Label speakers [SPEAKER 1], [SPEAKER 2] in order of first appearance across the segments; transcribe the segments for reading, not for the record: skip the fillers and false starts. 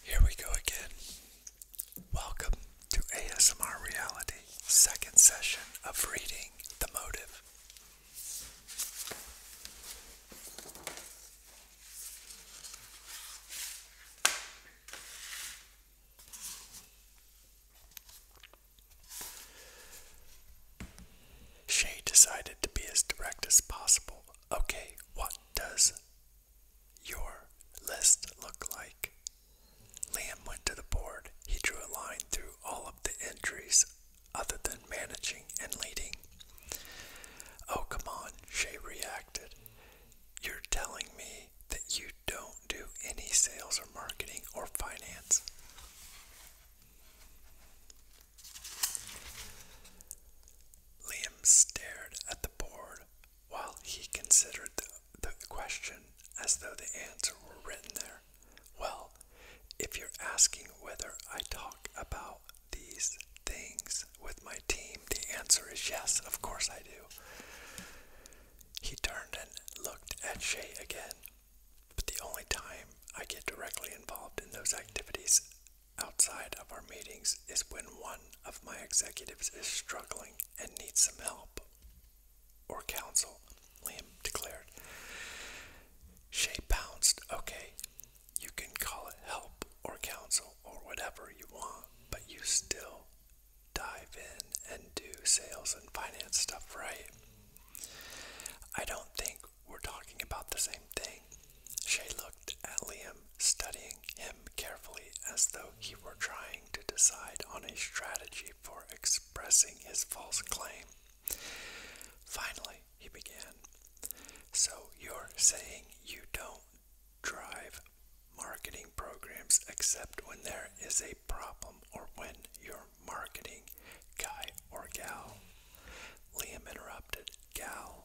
[SPEAKER 1] Here we go again. Welcome to ASMR Reality, second session of reading The Motive. Shay decided to be as direct as possible. Okay, what does your list look like? Liam went to the board. He drew a line through all of the entries other than managing and leading. Oh, come on, Shay reacted. You're telling me that you don't do any sales or marketing or finance? Liam stared at the board while he considered the question as though the answer were written there. Well, if you're asking whether I talk about these things with my team, the answer is yes, of course I do. He turned and looked at Shay again. But the only time I get directly involved in those activities outside of our meetings is when one of my executives is struggling and needs some help or counsel, Liam declared. Shay pounced. Okay, you can call it help or counsel or whatever you want, but you still dive in and do sales and finance stuff, right? I don't think we're talking about the same thing. Shay looked at Liam, studying him carefully as though he were trying to decide on a strategy for expressing his false claim. Finally, he began. So you're saying you don't drive marketing programs except when there is a problem or when your marketing guy or gal? Liam interrupted. Gal.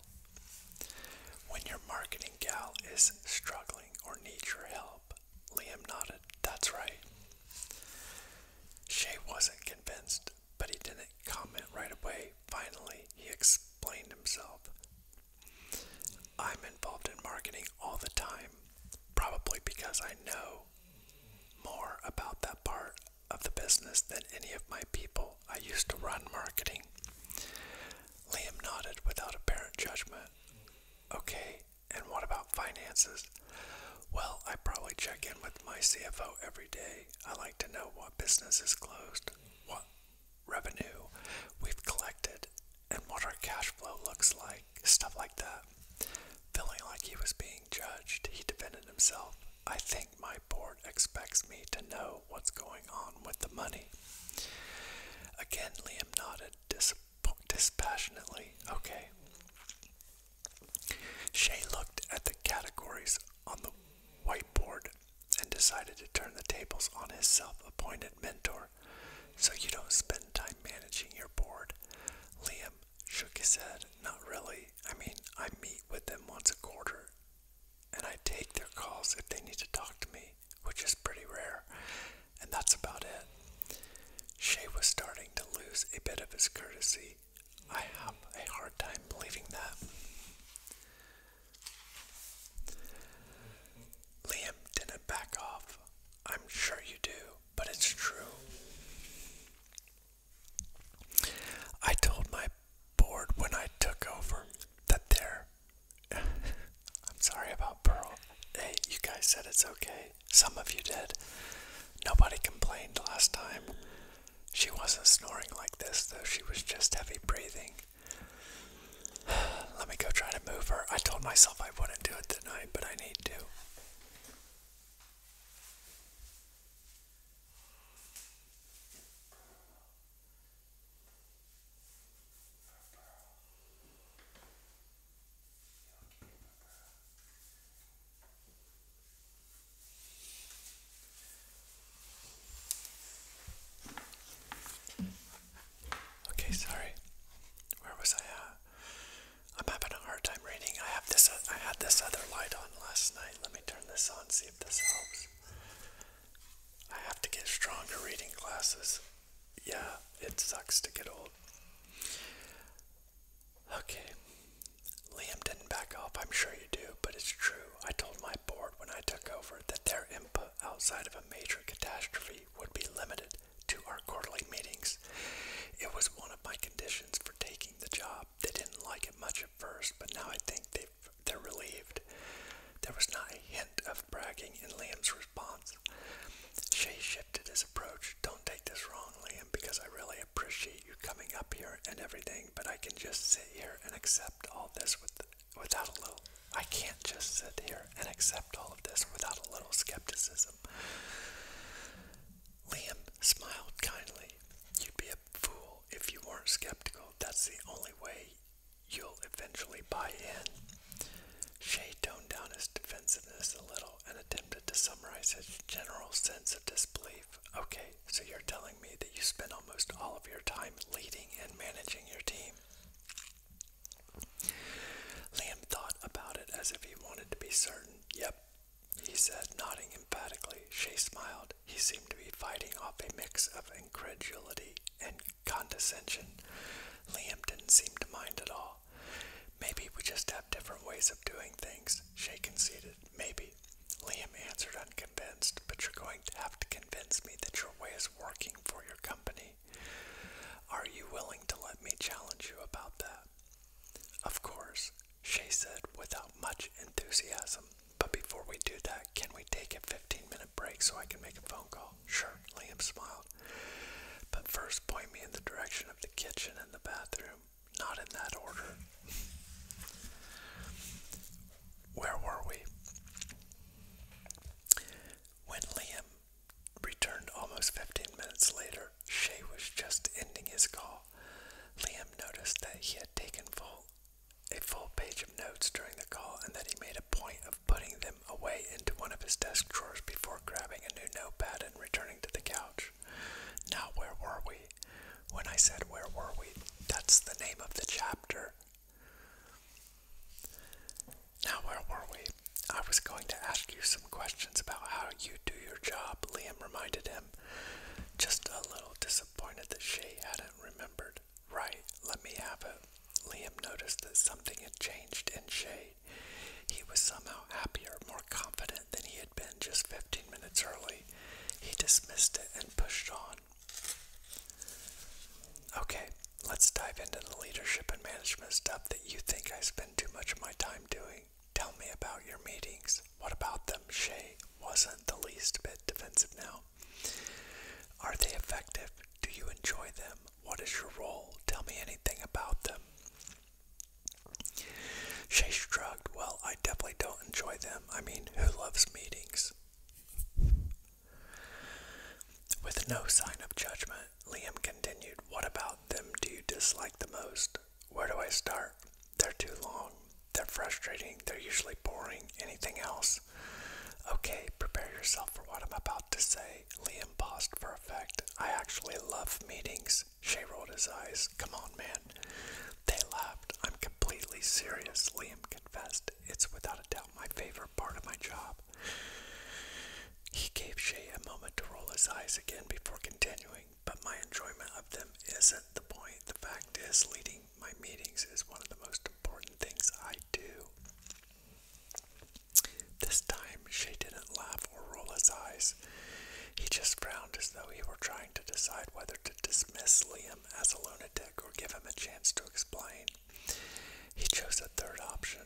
[SPEAKER 1] When your marketing gal is struggling or needs your help. Liam nodded. That's right. Shay wasn't convinced, but he didn't comment right away. Finally, he explained himself. I'm involved in marketing all the time, probably because I know more about that part of the business than any of my people. I used to run marketing. Liam nodded without apparent judgment. Okay, and what about finances? Well, I probably check in with my CFO every day. I like to know what business is closed, what revenue we've collected, and what our cash flow looks like, stuff like that. Feeling like he was being judged, he defended himself. I think my board expects me to know what's going on with the money. Again, Liam nodded dispassionately. Okay. Shay looked at the categories on the whiteboard and decided to turn the tables on his self-appointed mentor. So you don't spend time managing your board? Liam shook his head. Not really. I mean, I meet with them once a quarter, and I take their calls if they need to talk to me, which is pretty rare, and that's about it. Shay was starting to lose a bit of his courtesy. I have a hard time believing that. Liam didn't back off. I'm sure you do, but it's true. I told my board when I took over that I'm sorry about Pearl. Hey, you guys said it's okay. Some of you did. Nobody complained last time. She wasn't snoring like this, though. She was just heavy breathing. Let me go try to move her. I told myself I wouldn't do it tonight, but I need to. Okay, sorry. Where was I at? I'm having a hard time reading. I had this other light on last night. Let me turn this on, see if this helps. I have to get stronger reading glasses. Yeah, it sucks to get old. Okay. Liam didn't back off. I'm sure you do, but it's true. I told my board when I took over that their input outside of a major catastrophe would be limited to our quarterly meetings. It was one of my conditions for taking the job. They didn't like it much at first, but now I think they're relieved. There was not a hint of bragging in Liam's response. Shay shifted his approach. Don't take this wrong, Liam, because I really appreciate you coming up here and everything, but I can just sit here and accept all this without a little. I can't just sit here and accept all of this without a little skepticism. Liam smiled kindly. You'd be a fool if you weren't skeptical. That's the only way you'll eventually buy in. Shay toned down his defensiveness a little and attempted to summarize his general sense of disbelief. Okay, so you're telling me that you spend almost all of your time leading and managing your team. Liam thought about it as if he wanted to be certain. Yep, he said, nodding emphatically. Shay smiled. He seemed to be fighting off a mix of incredulity and condescension. Liam didn't seem to mind at all. Maybe we just have different ways of doing things, Shay conceded. Maybe. Liam answered unconvinced, but you're going to have to convince me that your way is working for your company. Are you willing to let me challenge you about that? Of course, Shay said without much enthusiasm. But before we do that, can we take a 15-minute break so I can make a phone call? Sure, Liam smiled. But first point me in the direction of the kitchen and the bathroom. Not in that order. Where were we? When Liam returned almost 15 minutes later, Shay was just ending his call. Liam noticed that he had taken a full page of notes during the call and that he made a point of putting them away into one of his desk drawers before grabbing a new notepad and returning to the couch. Now, where were we? When I said where were we, that's the name of the chapter. Now, where were we? I was going to ask you some questions about how you do your job, Liam reminded him, just a little disappointed that Shay hadn't remembered. Right, let me have it. Liam noticed that something had changed in Shay. He was somehow happier, more confident than he had been just 15 minutes early. He dismissed it and pushed on. Okay, let's dive into the leadership and management stuff that you think I spend too much of my time doing. Tell me about your meetings. What about them? Shay wasn't the least bit defensive now. Are they effective? Do you enjoy them? What is your role? Tell me anything about them. Shay shrugged. Well, I definitely don't enjoy them. I mean, who loves meetings? With no sign of judgment, Liam continued, what about them do you dislike the most? Where do I start? They're too long. They're frustrating. They're usually boring. Anything else? Okay, prepare yourself for what I'm about to say. Liam paused for effect. I actually love meetings. Shay rolled his eyes. Come on, man. They laughed. I'm completely serious, Liam confessed. It's without a doubt my favorite part of my job. He gave Shay a moment to roll his eyes again before continuing, but my enjoyment of them isn't the point. The fact is, leading my meetings is one of the most important things I do. This time, Shay didn't laugh or roll his eyes. He just frowned as though he were trying to decide whether to dismiss Liam as a lunatic or give him a chance to explain. He chose a third option.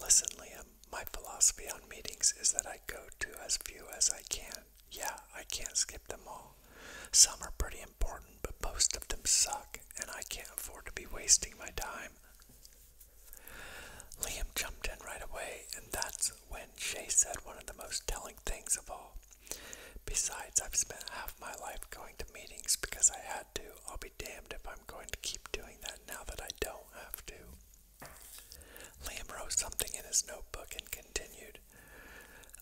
[SPEAKER 1] Listen, Liam, my philosophy on meetings is that I go to as few as I can. Yeah, I can't skip them all. Some are pretty important, but most of them suck, and I can't afford to be wasting my time. Liam jumped in right away, and that's when Shay said one of the most telling things of all. Besides, I've spent half my life going to meetings because I had to. I'll be damned if I'm going to keep doing that now that I don't have to. Liam wrote something in his notebook and continued.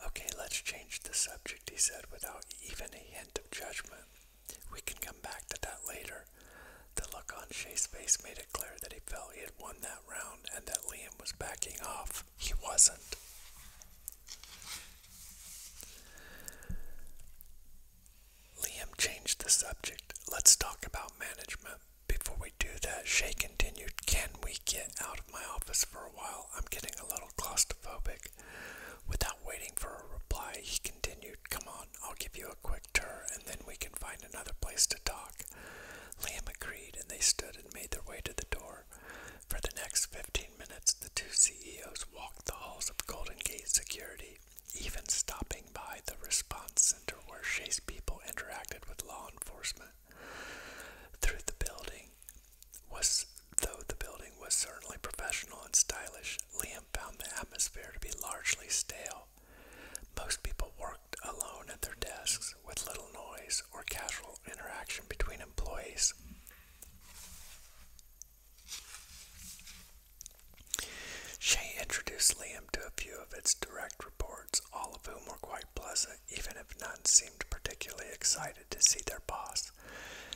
[SPEAKER 1] Okay, let's change the subject, he said without even a hint of judgment. We can come back to that later. The look on Shay's face made it clear that he felt he had won that round and that Liam was backing off. He wasn't. Liam changed the subject. Let's talk about management. Before we do that, Shay continued, can we get out of my office for a while? I'm getting a little claustrophobic. Without waiting for a reply, he continued. be largely stale. Most people worked alone at their desks with little noise or casual interaction between employees. Shay introduced Liam to a few of its direct reports, all of whom were quite pleasant, even if none seemed particularly excited to see their boss.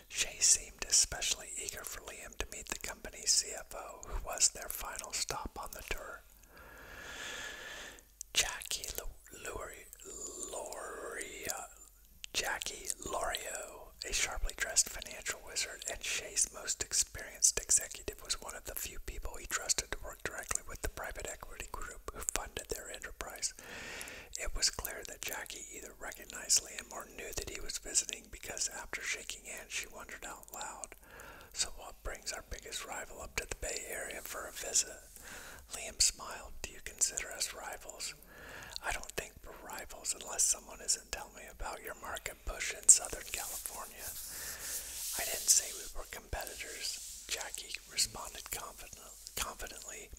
[SPEAKER 1] Shay seemed especially eager for Liam to meet the company's CFO, who was their final stop on the tour. Jackie Lorio, a sharply dressed financial wizard and Shay's most experienced executive, was one of the few people he trusted to work directly with the private equity group who funded their enterprise. It was clear that Jackie either recognized Liam or knew that he was visiting, because after shaking hands she wondered out loud, "So what brings our biggest rival up to the Bay Area for a visit?" Liam smiled. "Do you consider us rivals?" "I don't think we're rivals unless someone isn't telling me about your market push in Southern California." "I didn't say we were competitors," Jackie responded confidently.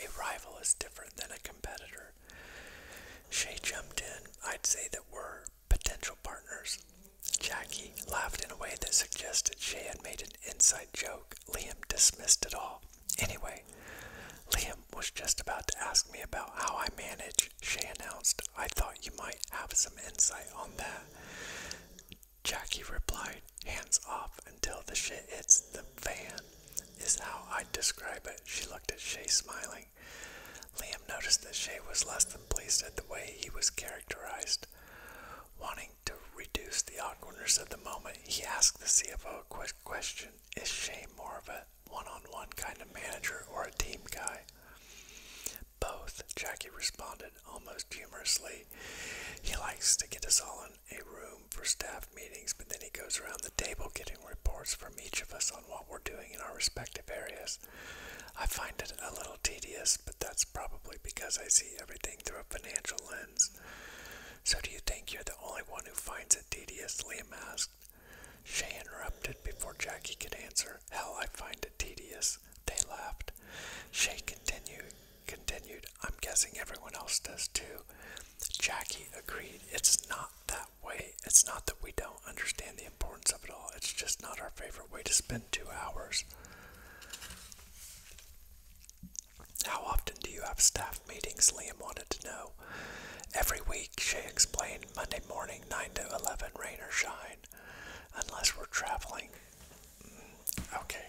[SPEAKER 1] "A rival is different than a competitor." Shay jumped in. "I'd say that we're potential partners." Jackie laughed in a way that suggested Shay had made an inside joke. Liam dismissed it all. "Anyway, Liam was just about to ask me about how I manage," Shay announced. "I thought you might have some insight on that." Jackie replied, "Hands off until the shit hits the fan is how I'd describe it." She looked at Shay, smiling. Liam noticed that Shay was less than pleased at the way he was characterized. Wanting to reduce the awkwardness of the moment, he asked the CFO a quick question. "Is Shay more of a one-on-one kind of manager or a team guy?" "Both," Jackie responded, almost humorously. "He likes to get us all in a room for staff meetings, but then he goes around the table getting reports from each of us on what we're doing in our respective areas. I find it a little tedious, but that's probably because I see everything through a financial lens." "So do you think you're the only one who finds it tedious?" Liam asked. Shay interrupted before Jackie could answer. "Hell, I find it tedious." They laughed. Shay continued, "I'm guessing everyone else does too." Jackie agreed. "It's not that way. It's not that we don't understand the importance of it all. It's just not our favorite way to spend 2 hours. "How often do you have staff meetings?" Liam wanted to know. "Every week," Shay explained. "Monday morning, 9 to 11, rain or shine. Unless we're traveling." Okay.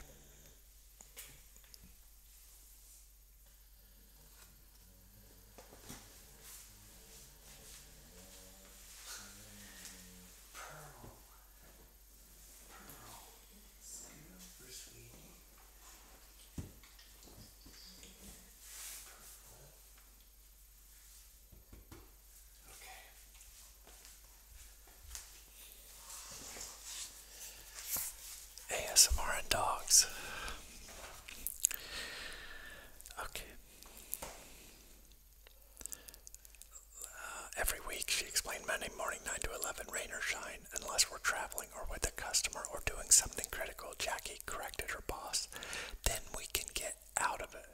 [SPEAKER 1] ASMR and dogs. Okay. Every week, she explained, Monday morning, 9 to 11, rain or shine, unless we're traveling or with a customer or doing something critical. Jackie corrected her boss. "Then we can get out of it.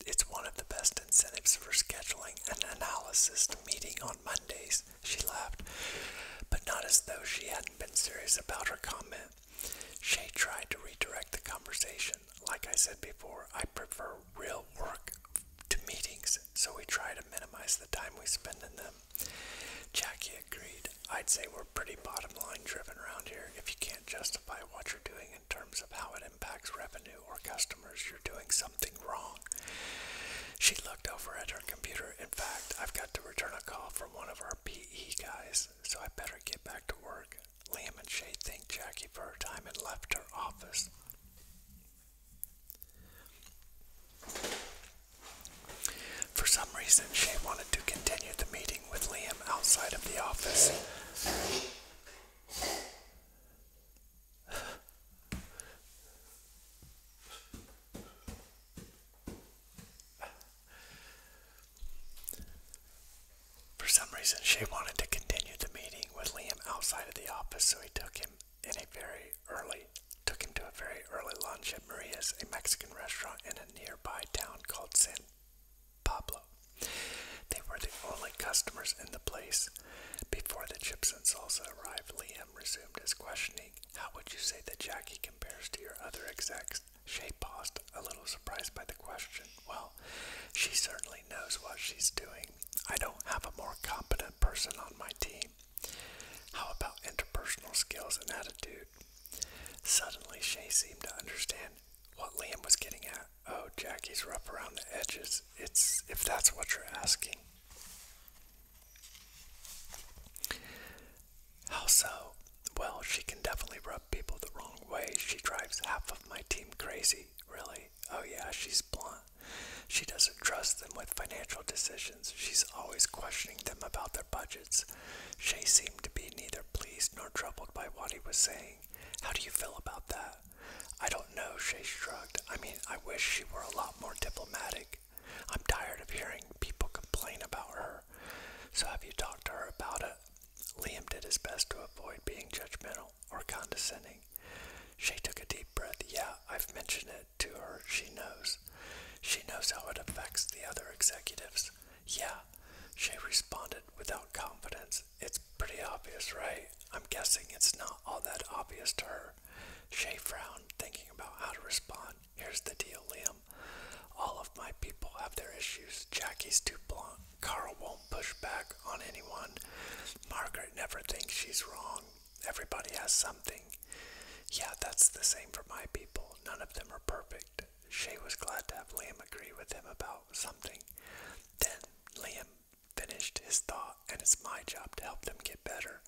[SPEAKER 1] It's one of the best incentives for scheduling an analysis meeting on Mondays." She laughed, but not as though she hadn't been serious about her comment. Shay tried to redirect the conversation. "Like I said before, I prefer real work to meetings, so we try to minimize the time we spend in them." Jackie agreed. "I'd say we're pretty bottom line driven around here. If you can't justify what you're doing in terms of how it impacts revenue or customers, you're doing something wrong." She looked over at her computer. "In fact, I've got to return a call from one of our PE guys, so I better get back to work." Liam and Shay thanked Jackie for her time and left her office. For some reason, Shay wanted to continue the meeting with Liam outside of the office. Shay wanted to continue the meeting with Liam outside of the office, so he took him to a very early lunch at Maria's, a Mexican restaurant in a nearby town called San Pablo. They were the only customers in the place. Before the chips and salsa arrived, Liam resumed his questioning. How would you say that Jackie compares to your other execs? Shay paused, a little surprised by the question. Well, she certainly knows what she's doing. I don't have a more competent person on my team. How about interpersonal skills and attitude? Suddenly, Shay seemed to understand what Liam was getting at. Oh, Jackie's rough around the edges. If that's what you're asking. How so? Well, she can definitely rub people the wrong way. She drives half of my team crazy. Really? Oh yeah, she's blunt. She doesn't trust them with financial decisions. She's always questioning them about their budgets. Shay seemed to be neither pleased nor troubled by what he was saying. How do you feel about that? I don't know, Shay shrugged. I mean, I wish she were a lot more diplomatic. I'm tired of hearing people complain about her. So have you talked to her about it? Liam did his best to avoid being judgmental or condescending. Shay took a deep breath. Yeah, I've mentioned it to her. She knows. She knows how it affects the other executives. Yeah, Shay responded without confidence. It's pretty obvious, right? I'm guessing it's not all that obvious to her. Shay frowned, thinking about how to respond. Here's the deal, Liam. All of my people have their issues. Jackie's too blunt. Carl won't push back on anyone. Margaret never thinks she's wrong. Everybody has something. Yeah, that's the same for my people. None of them are perfect. Shay was glad to have Liam agree with him about something. Then Liam finished his thought, and it's my job to help them get better.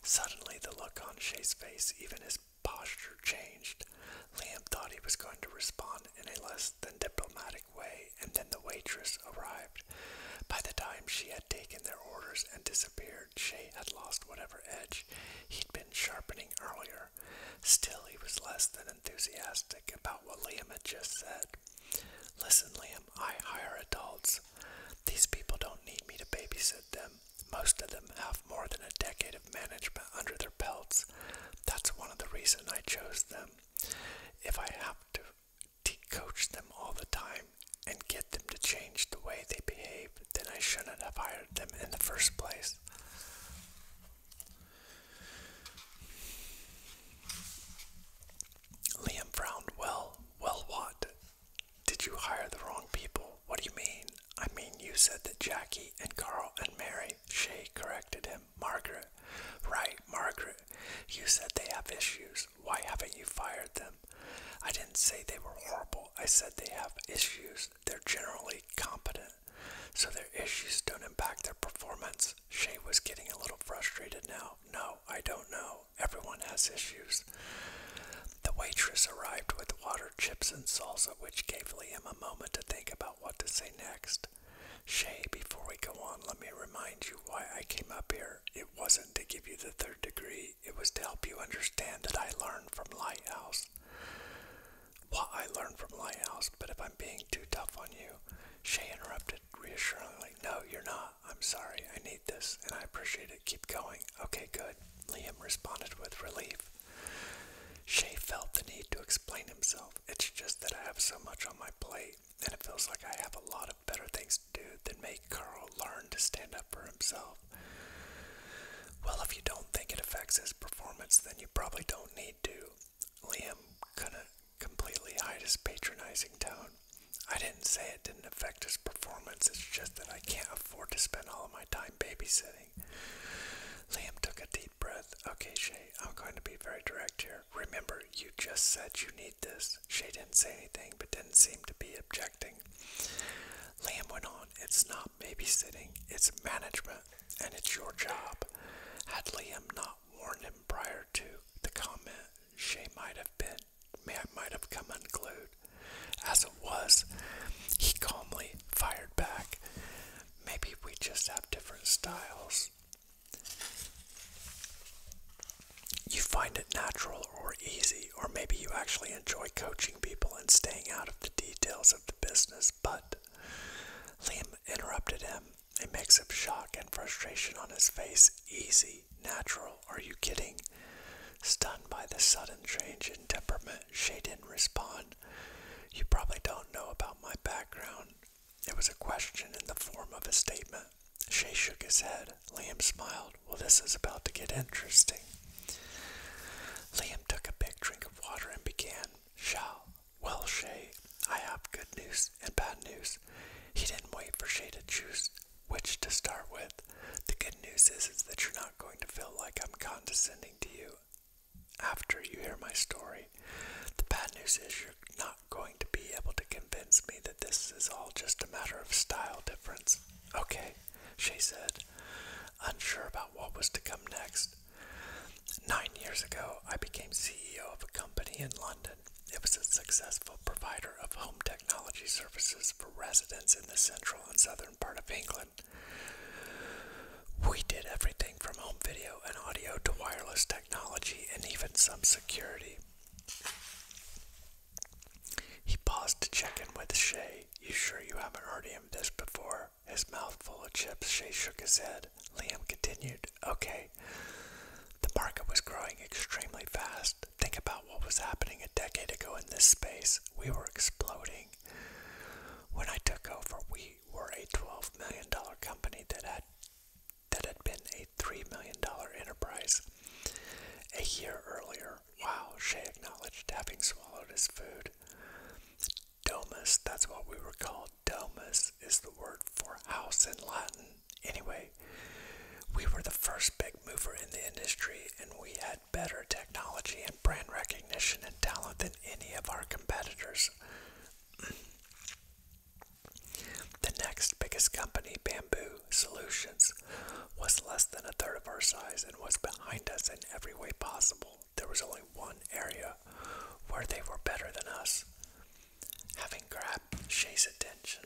[SPEAKER 1] Suddenly the look on Shay's face, even his posture, changed. Liam thought he was going to respond in a less than diplomatic way, and then the waitress arrived. By the time she had taken their orders and disappeared, Shay had lost whatever edge he'd been sharpening earlier. Still, he was less than enthusiastic about what Liam had just said. Listen, Liam, I hire adults. These people don't need me to babysit them. Most of them have more than a decade of management under their belts. That's one of the reasons I chose them. If I have to coach them all the time and get them to change the way they behave, then I shouldn't have hired them in the first place. Liam frowned. Well, what? Did you hire the wrong people? What do you mean? I mean, you said that Jackie and Carl and Mary. Shay corrected him. Margaret. Right, Margaret. You said they have issues. Why haven't you fired them? I didn't say they were horrible. I said they have issues. They're generally competent, so their issues don't impact their performance. Shay was getting a little frustrated now. No, I don't know. Everyone has issues. The waitress arrived with water, chips, and salsa, which gave Liam a moment to think about what to say next. Shay, before we go on, let me remind you why I came up here. It wasn't to give you the third degree. It was to help you understand that I learned from Lighthouse. What I learned from Lighthouse, but if I'm being too tough on you, Shay interrupted reassuringly. No, you're not. I'm sorry. I need this, and I appreciate it. Keep going. Okay, good. Liam responded with relief. Shay felt the need to explain himself. It's just that I have so much on my plate, and it feels like I have a lot of better things to do than make Carl learn to stand up for himself. Well, if you don't think it affects his performance, then you probably don't need to. Liam couldn't completely hide his patronizing tone. I didn't say it didn't affect his performance, it's just that I can't afford to spend all of my time babysitting. Liam took a deep breath. Okay, Shay, I'm going to be very direct here. Remember, you just said you need this. Shay didn't say anything, but didn't seem to be objecting. Liam went on. It's not babysitting, it's management, and it's your job. Had Liam not warned him prior to the comment, Shay might have come unglued. As it was, he calmly fired back. Maybe we just have different styles. You find it natural or easy, or maybe you actually enjoy coaching people and staying out of the details of the business, but Liam interrupted him, a mix of shock and frustration on his face. Easy, natural, are you kidding? Stunned by the sudden change in temperament, Shay didn't respond. You probably don't know about my background. It was a question in the form of a statement. Shay shook his head. Liam smiled. Well, this is about to get interesting. Liam took a big drink of water and began. Well, Shay, I have good news and bad news. He didn't wait for Shay to choose which to start with. The good news is that you're not going to feel like I'm condescending to you after you hear my story. The bad news is you're not going to be able to convince me that this is all just a matter of style difference. Okay, Shay said, unsure about what was to come next. 9 years ago, I became CEO of a company in London. It was a successful provider of home technology services for residents in the central and southern part of England. We did everything from home video and audio to wireless technology and even some security. He paused to check in with Shay. You sure you haven't heard any of this before? His mouth full of chips, Shay shook his head. Liam continued, okay. The market was growing extremely fast. Think about what was happening a decade ago in this space. We were exploding. When I took over, we were a $12 million company that had been a $3 million enterprise. A year earlier, wow, Shay acknowledged, having swallowed his food. Domus, that's what we were called. Domus is the word for house in Latin. Anyway, we were the first big mover in the industry, and we had better technology and brand recognition and talent than any of our competitors. The next biggest company, Bamboo Solutions, was less than a third of our size and was behind us in every way possible. There was only one area where they were better than us. Having grabbed Shay's attention,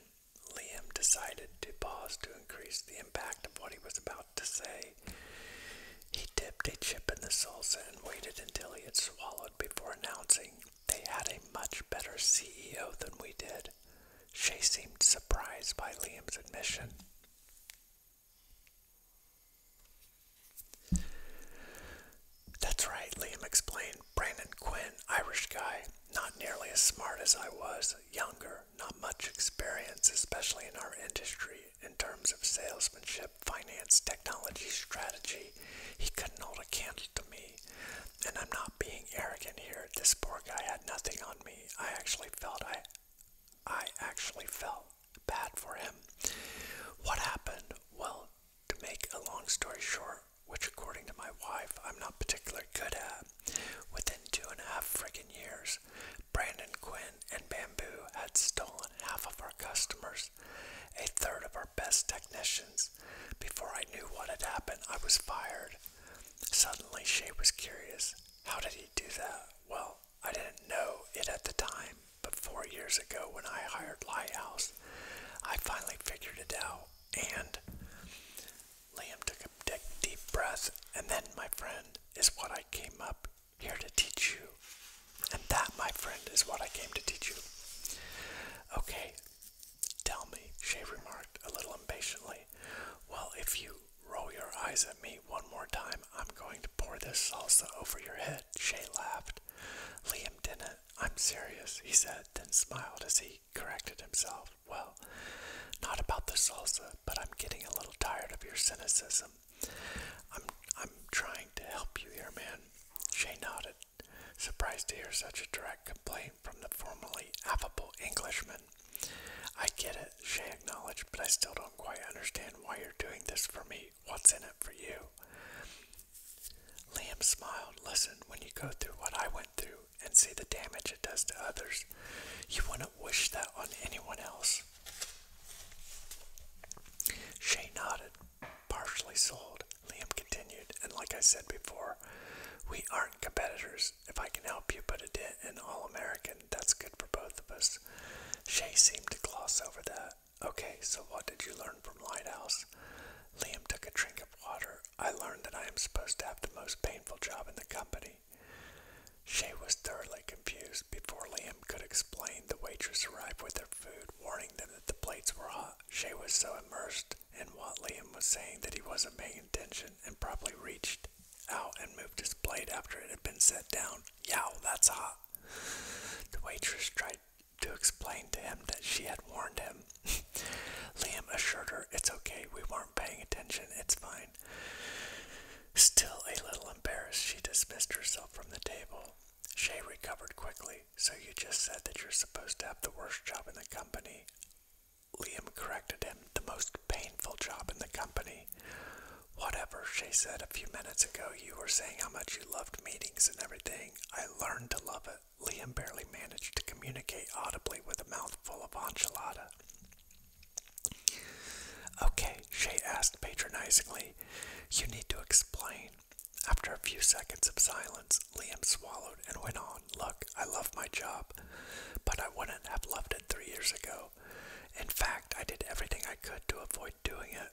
[SPEAKER 1] Liam decided to pause to increase the impact of what he was about to say. He dipped a chip in the salsa and waited until he had swallowed before announcing they had a much better CEO than we did. Shay seemed surprised by Liam's admission. That's right, Liam explained. Brandon Quinn, Irish guy, not nearly as smart as I was, younger, not much experience, especially in our industry, in terms of salesmanship, finance, technology, strategy. He couldn't hold a candle to me. And I'm not being arrogant here. This poor guy had nothing on me. I actually felt bad for him. What happened? Well, to make a long story short, which according to my wife, I'm not particularly good at, within 2.5 friggin' years, Brandon Quinn and Bamboo had stolen half of our customers, a third of our best technicians. Before I knew what had happened, I was fired. Suddenly, Shay was curious. How did he do that? Well, I didn't know it at the time, but 4 years ago when I hired Lighthouse, I finally figured it out, and Liam took a deep breath, and then, my friend, is what I came up here to teach you. And that, my friend, is what I came to teach you. Okay, tell me, Shay remarked a little impatiently. Well, if you roll your eyes at me one more time, I'm going to pour this salsa over your head, Shay laughed. Liam didn't. I'm serious, he said, then smiled as he corrected himself. Well, not about the salsa, but I'm getting a little tired of your cynicism. I'm trying to help you here, man. Shay nodded, surprised to hear such a direct complaint from the formerly affable Englishman. I get it, Shay acknowledged, but I still don't quite understand why you're doing this for me. What's in it for you? Liam smiled. Listen, when you go through what I went through and see the damage it does to others, you wouldn't wish that on anyone else. Shay nodded, partially sold. Liam continued, and like I said before, we aren't competitors. If I can help you put a dent in All-American, that's good for both of us. Shay seemed to gloss over that. Okay, so what did you learn from Lighthouse? Liam took a drink of water. I learned that I am supposed to have the most painful job in the company. Shay was thoroughly confused. Before Liam could explain, the waitress arrived with their food, warning them that the plates were hot. Shay was so immersed in what Liam was saying that he wasn't paying attention and probably reached out and moved his plate after it had been set down. Yow, that's hot. The waitress tried to explain to him that she had warned him. Liam assured her it's okay, we weren't paying attention, it's fine. Still a little embarrassed, she dismissed herself from the table. Shay recovered quickly. So you just said that you're supposed to have the worst job in the company. Liam corrected him, the most painful job in the company. Whatever, Shay said a few minutes ago. You were saying how much you loved meetings and everything. I learned to love it. Liam barely managed to communicate audibly with a mouthful of enchilada. Okay, Shay asked patronizingly. You need to explain. After a few seconds of silence, Liam swallowed and went on. Look, I love my job, but I wouldn't have loved it 3 years ago. In fact, I did everything I could to avoid doing it.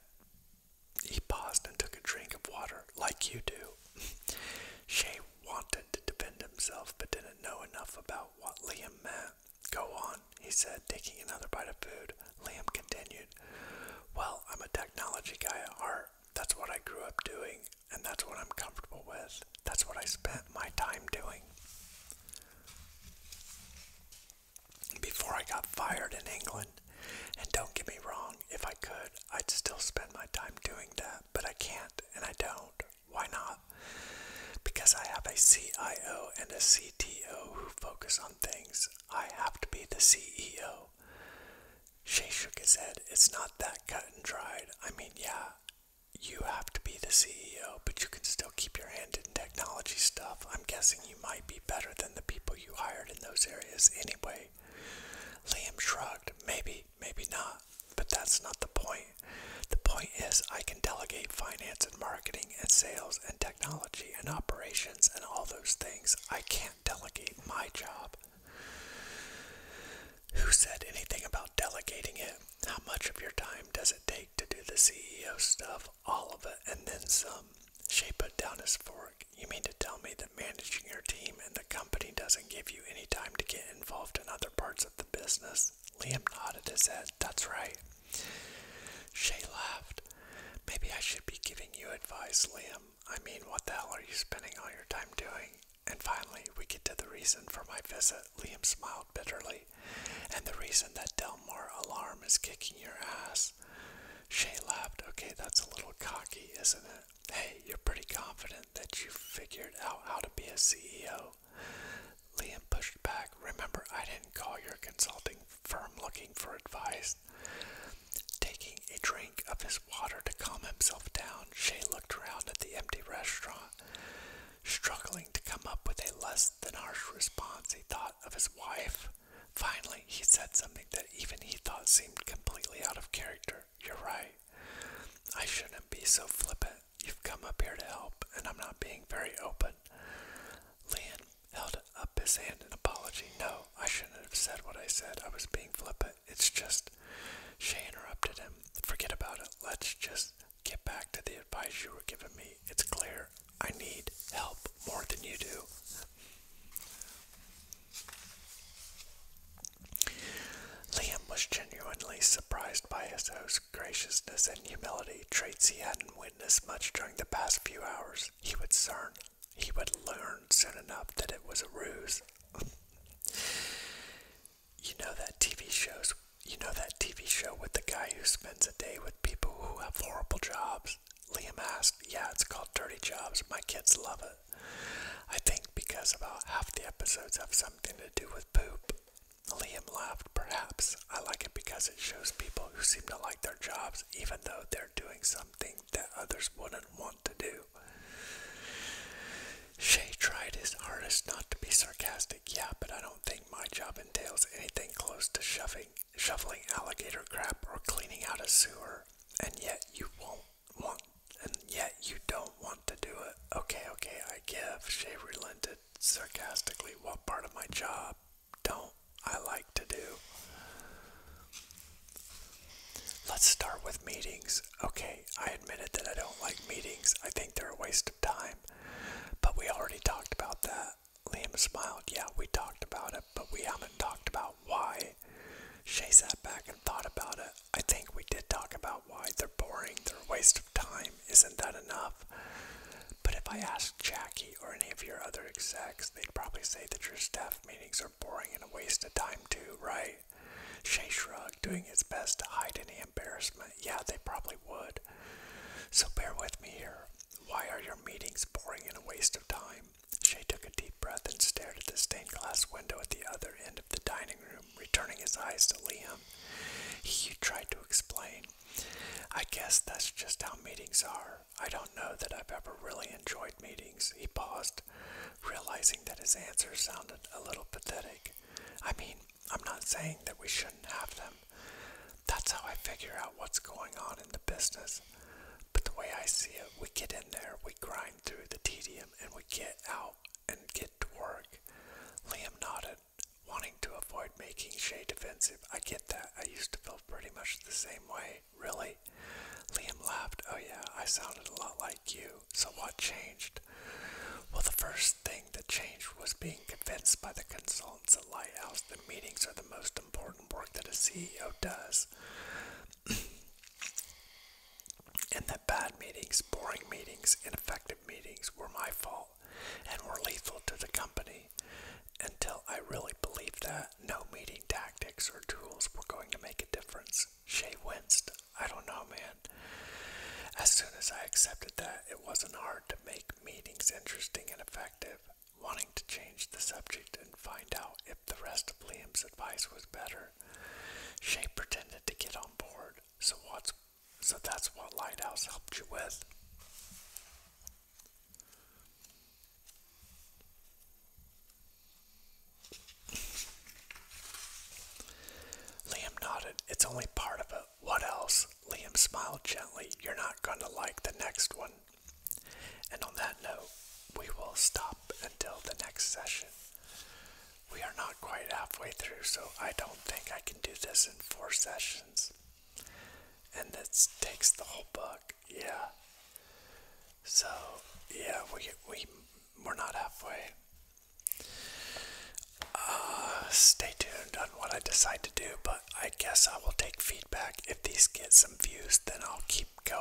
[SPEAKER 1] He paused and took a drink of water, like you do. Shay wanted to defend himself, but didn't know enough about what Liam meant. Go on, he said, taking another bite of food. Liam continued. Well, I'm a technology guy at heart. That's what I grew up doing, and that's what I'm comfortable with. That's what I spent my time doing. Before I got fired in England, and don't get me wrong, if I could, I'd still spend my time doing that, but I can't, and I don't. Why not? Because I have a CIO and a CTO who focus on things. I have to be the CEO. Shay shook his head. It's not that cut and dried. I mean, yeah, you have to be the CEO, but you can still keep your hand in technology stuff. I'm guessing you might be better than the people you hired in those areas anyway. Liam shrugged. Maybe, maybe not. But that's not the point. The point is I can delegate finance and marketing and sales and technology and operations and all those things. I can't delegate my job. Who said anything about delegating it? How much of your time does it take to do the CEO stuff? All of it, and then some. Shay put down his fork. You mean to tell me that managing your team and the company doesn't give you any time to get involved in other parts of the business? Liam nodded his head. That's right. Shay laughed. Maybe I should be giving you advice, Liam. I mean, what the hell are you spending all your time doing? And finally, we get to the reason for my visit. Liam smiled bitterly. And the reason that Delmar Alarm is kicking your ass. Shay laughed. Okay, that's a little cocky, isn't it? Hey, you're pretty confident that you figured out how to be a CEO. Liam pushed back. Remember, I didn't call your consulting firm looking for advice. Taking a drink of his water to calm himself down, Shay looked around at the empty restaurant. Struggling to come up with a less than harsh response, he thought of his wife. Finally, he said something that even he thought seemed completely out of character. You're right. I shouldn't be so flippant. You've come up here to help, and I'm not being very open. Liam held up his hand in apology. No, I shouldn't have said what I said. I was being flippant. It's just... Shay interrupted him. Forget about it. Let's just get back to the advice you were giving me. It's clear. I need help more than you do. Liam was genuinely surprised by his host's graciousness and humility, traits he hadn't witnessed much during the past few hours. He would learn soon enough that it was a ruse. You know that TV show with the guy who spends a day with people who have horrible jobs? Liam asked. Yeah, it's called Dirty Jobs. My kids love it. I think because about half the episodes have something to do with poop. Liam laughed. Perhaps. I like it because it shows people who seem to like their jobs even though they're doing something that others wouldn't want to do. Shay tried his hardest not to be sarcastic. Yeah, but I don't think my job entails anything close to shoveling alligator crap or cleaning out a sewer. And yet you don't want to do it. Okay, I give. Shay relented sarcastically. What part of my job don't I like to do? Let's start with meetings. Okay, I admitted that I don't like meetings. I think they're a waste of time. But we already talked about that. Liam smiled. Yeah, we talked about it, but we haven't talked about why. Shay sat back and thought about it. I think we did talk about why. They're boring. They're a waste of time. Isn't that enough? But if I asked Jackie or any of your other execs, they'd probably say that your staff meetings are boring and a waste of time too, right? eyes to Liam. He tried to explain. I guess that's just how meetings are. I don't know that I've ever really enjoyed meetings. He paused, realizing that his answer sounded a little pathetic. I mean, I'm not saying that we shouldn't have them. That's how I figure out what's going on in the business. But the way I see it, we get in there, we grind through the tedium, and we get out and get to work. Liam nodded, wanting to avoid making Shay defensive. I get that. I used to feel pretty much the same way. Really? Liam laughed. Oh yeah, I sounded a lot like you. So what changed? Well, the first thing that changed was being convinced by the consultants at Lighthouse that meetings are the most important work that a CEO does. And that bad meetings, boring meetings, ineffective meetings were my fault and were lethal to the company. Until I really believed that, no meeting tactics or tools were going to make a difference. Shay winced. I don't know, man. As soon as I accepted that, it wasn't hard to make meetings interesting and effective, wanting to change the subject and find out if the rest of Liam's advice was better. Shay pretended to get on board. So that's what Lighthouse helped you with. Liam nodded. It's only part of it. What else? Liam smiled gently. You're not going to like the next one. And on that note, we will stop until the next session. We are not quite halfway through, so I don't think I can do this in 4 sessions. And this takes the whole book, yeah. So, yeah, we're not halfway. Stay tuned on what I decide to do, but I guess I will take feedback. If these get some views, then I'll keep going.